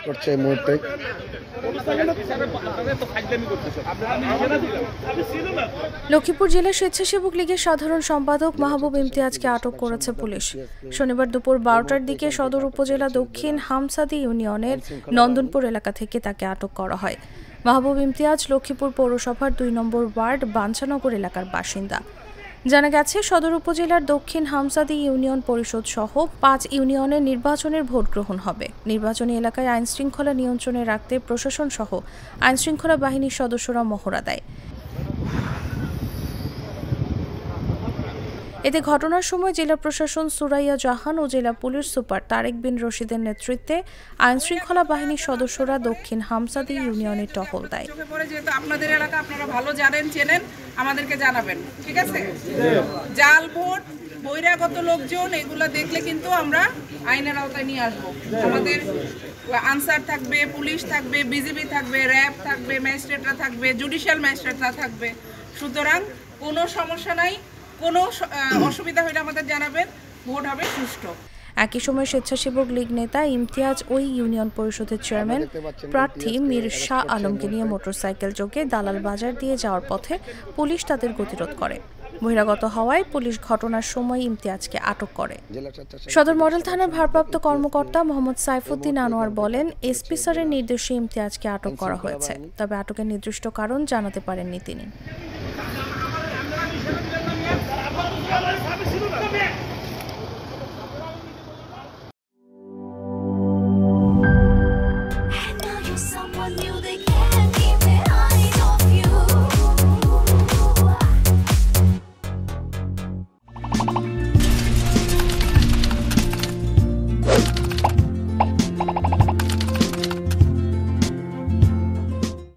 করছে এই মুহূর্তে লক্ষ্মীপুর জেলা স্বেচ্ছাসেবক লীগের সাধারণ সম্পাদক মাহবুব ইমতিয়াজকে আটক করেছে পুলিশ। শনিবার দুপুর 12টার দিকে সদর উপজেলা দক্ষিণ হামসাদি ইউনিয়নের নন্দনপুর এলাকা থেকে তাকে আটক করা হয়। মাহবুব ইমতিয়াজ লক্ষ্মীপুর পৌরসভার 2 নম্বর ওয়ার্ড বাঞ্ছানগর এলাকার বাসিন্দা। জানা গেছে, সদর উপজেলার দক্ষিণ হামসাদি ইউনিয়ন পরিষদ সহ 5 ইউনিয়নের নির্বাচনের ভোট গ্রহণ হবে। নির্বাচনী এলাকায় আইনশৃঙ্খলা নিয়ন্ত্রণে রাখতে প্রশাসন সহ আইনশৃঙ্খলা বাহিনীর সদস্যরা মহড়া দেয়। এতে ঘটনার সময় জেলা প্রশাসন সুরাইয়া জাহান ও জেলা পুলিশ সুপার তারেক বিন রশিদের নেতৃত্বে আইনশৃঙ্খলা বাহিনীর সদস্যরা দক্ষিণ হামসাদি ইউনিয়নে টহল দেয়। যেহেতু আপনাদের এলাকা আপনারা ভালো জানেন, চেনেন, আমাদেরকে জানাবেন, ঠিক আছে? জাল ভোট, বহিরাগত লোকজন, এগুলো দেখলে কিন্তু আমরা আইনের আওতায় নিয়ে আসবো। আমাদের আনসার থাকবে, পুলিশ থাকবে, বিজিবি থাকবে, র্যাব থাকবে, ম্যাজিস্ট্রেটরা থাকবে, জুডিশিয়াল ম্যাজিস্ট্রেটরা থাকবে। সুতরাং কোনো সমস্যা নাই, কোনো অসুবিধা হলে আমাদের জানাবেন, ভোট হবে সুষ্ঠু। একই সময় স্বেচ্ছাসেবক লীগ নেতা ইমতিয়াজ ওই ইউনিয়ন পরিষদের চেয়ারম্যান প্রার্থী মীর শাহ আলমকে নিয়ে মোটরসাইকেল যোগে দালাল বাজার দিয়ে যাওয়ার পথে পুলিশ তাদের গতিরোধ করে। বহিরাগত হওয়ায় পুলিশ ঘটনার সময় ইমতিয়াজকে আটক করে। সদর মডেল থানার ভারপ্রাপ্ত কর্মকর্তা মোহাম্মদ সাইফুদ্দিন আনোয়ার বলেন, এসপি স্যারের নির্দেশে ইমতিয়াজকে আটক করা হয়েছে, তবে আটকের নির্দিষ্ট কারণ জানাতে পারেননি তিনি।